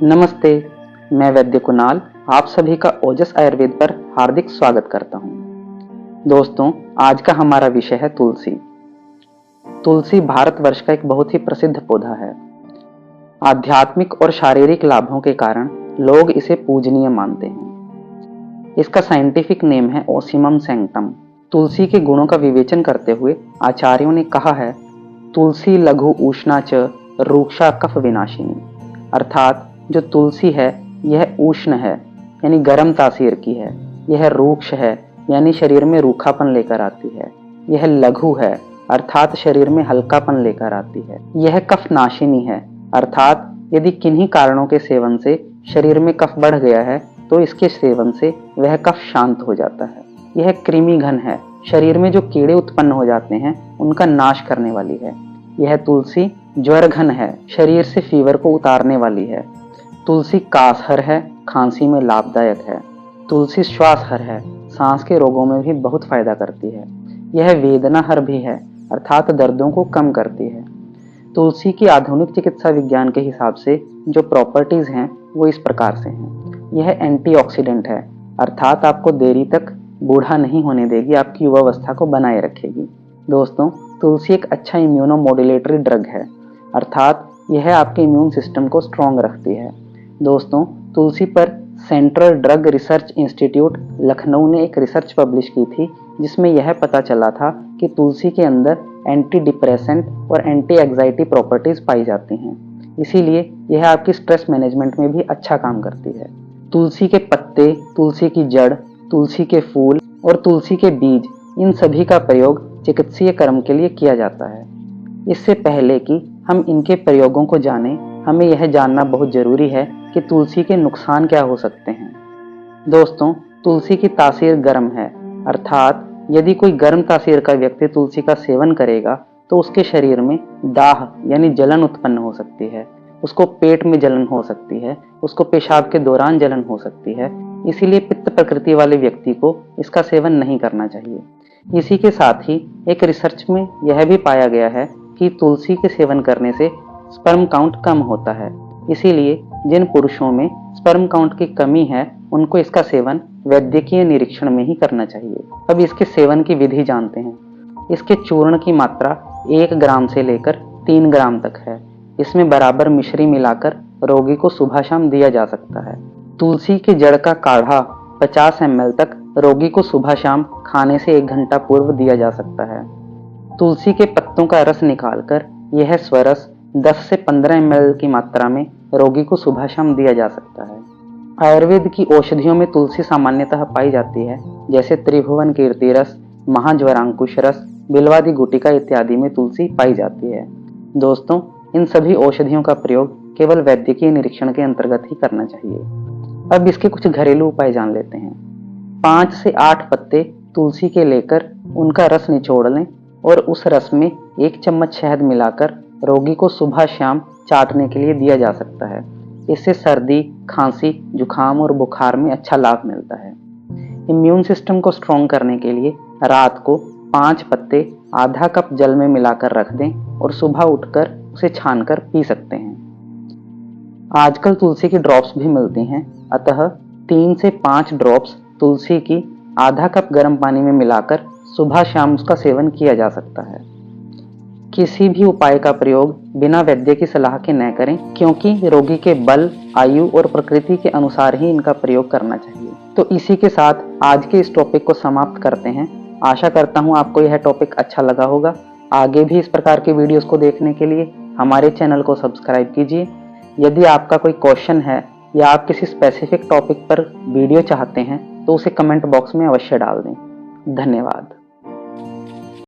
नमस्ते, मैं वैद्य कुणाल आप सभी का ओजस आयुर्वेद पर हार्दिक स्वागत करता हूँ। दोस्तों, आज का हमारा विषय है तुलसी। तुलसी भारतवर्ष का एक बहुत ही प्रसिद्ध पौधा है। आध्यात्मिक और शारीरिक लाभों के कारण लोग इसे पूजनीय मानते हैं। इसका साइंटिफिक नेम है ओसिमम सैंक्टम। तुलसी के गुणों का विवेचन करते हुए आचार्यों ने कहा है, तुलसी लघु उष्णा च रूक्षा कफ विनाशिनी, अर्थात जो तुलसी है यह उष्ण है यानी गर्म तासीर की है, यह रूक्ष है यानी शरीर में रूखापन लेकर आती है, यह लघु है अर्थात शरीर में हल्कापन लेकर आती है, यह कफ नाशिनी है अर्थात यदि किन्हीं कारणों के सेवन से शरीर में कफ बढ़ गया है तो इसके सेवन से वह कफ शांत हो जाता है। यह कृमि घन है, शरीर में जो कीड़े उत्पन्न हो जाते हैं उनका नाश करने वाली है। यह तुलसी ज्वर घन है, शरीर से फीवर को उतारने वाली है। तुलसी कासहर है, खांसी में लाभदायक है। तुलसी श्वासहर है, सांस के रोगों में भी बहुत फायदा करती है। यह वेदनाहर भी है अर्थात दर्दों को कम करती है। तुलसी की आधुनिक चिकित्सा विज्ञान के हिसाब से जो प्रॉपर्टीज हैं वो इस प्रकार से हैं। यह एंटीऑक्सीडेंट है अर्थात आपको देरी तक बूढ़ा नहीं होने देगी, आपकी युवावस्था को बनाए रखेगी। दोस्तों, तुलसी एक अच्छा इम्यूनोमोड्यूलेटरी ड्रग है अर्थात यह आपके इम्यून सिस्टम को स्ट्रॉन्ग रखती है। दोस्तों, तुलसी पर central drug research institute Lucknow ने एक रिसर्च पब्लिश की थी जिसमें यह पता चला था कि तुलसी के अंदर एंटी डिप्रेसेंट और एंटी एग्जाइटी प्रॉपर्टीज पाई जाती हैं, इसीलिए यह आपकी स्ट्रेस मैनेजमेंट में भी अच्छा काम करती है। तुलसी के पत्ते, तुलसी की जड़, तुलसी के फूल और तुलसी के बीज, इन सभी का प्रयोग चिकित्सीय कर्म के लिए किया जाता है। इससे पहले कि हम इनके प्रयोगों को जानें, हमें यह जानना बहुत जरूरी है कि तुलसी के नुकसान क्या हो सकते हैं। दोस्तों, तुलसी की तासीर गर्म है अर्थात यदि कोई गर्म तासीर का व्यक्ति तुलसी का सेवन करेगा तो उसके शरीर में दाह यानी जलन उत्पन्न हो सकती है, उसको पेट में जलन हो सकती है, उसको पेशाब के दौरान जलन हो सकती है। इसीलिए पित्त प्रकृति वाले व्यक्ति को इसका सेवन नहीं करना चाहिए। इसी के साथ ही एक रिसर्च में यह भी पाया गया है कि तुलसी के सेवन करने से स्पर्म काउंट कम होता है, इसीलिए जिन पुरुषों में स्पर्म काउंट की कमी है उनको इसका सेवन वैद्यकीय निरीक्षण में ही करना चाहिए। अब इसके सेवन की विधि जानते हैं। इसके चूर्ण की मात्रा 1 ग्राम से लेकर 3 ग्राम तक है। इसमें बराबर मिश्री मिलाकर रोगी को सुबह शाम दिया जा सकता है। तुलसी की जड़ का काढ़ा 50 ml तक रोगी को सुबह शाम खाने से 1 घंटा पूर्व दिया जा सकता है। तुलसी के पत्तों का रस निकालकर यह स्वरस 10 से 15 ml की मात्रा में रोगी को सुबह शाम दिया जा सकता है। आयुर्वेद की औषधियों में तुलसी सामान्यतः पाई जाती है, जैसे त्रिभुवन कीर्ति रस, महाज्वरांकुश रस, बिल्वादी गुटिका इत्यादि में तुलसी पाई जाती है। दोस्तों, इन सभी औषधियों का प्रयोग केवल वैद्यकीय निरीक्षण के अंतर्गत ही करना चाहिए। अब इसके कुछ घरेलू उपाय जान लेते हैं। 5 से 8 पत्ते तुलसी के लेकर उनका रस निचोड़ लें और उस रस में 1 चम्मच शहद मिलाकर रोगी को सुबह शाम चाटने के लिए दिया जा सकता है। इससे सर्दी, खांसी, जुखाम और बुखार में अच्छा लाभ मिलता है। इम्यून सिस्टम को स्ट्रॉन्ग करने के लिए रात को 5 पत्ते आधा कप जल में मिलाकर रख दें और सुबह उठकर उसे छानकर पी सकते हैं। आजकल तुलसी की ड्रॉप्स भी मिलती हैं, अतः 3 से 5 ड्रॉप्स तुलसी की आधा कप गर्म पानी में मिलाकर सुबह शाम उसका सेवन किया जा सकता है। किसी भी उपाय का प्रयोग बिना वैद्य की सलाह के न करें, क्योंकि रोगी के बल, आयु और प्रकृति के अनुसार ही इनका प्रयोग करना चाहिए। तो इसी के साथ आज के इस टॉपिक को समाप्त करते हैं। आशा करता हूँ आपको यह टॉपिक अच्छा लगा होगा। आगे भी इस प्रकार के वीडियोस को देखने के लिए हमारे चैनल को सब्सक्राइब कीजिए। यदि आपका कोई क्वेश्चन है या आप किसी स्पेसिफिक टॉपिक पर वीडियो चाहते हैं तो उसे कमेंट बॉक्स में अवश्य डाल दें। धन्यवाद।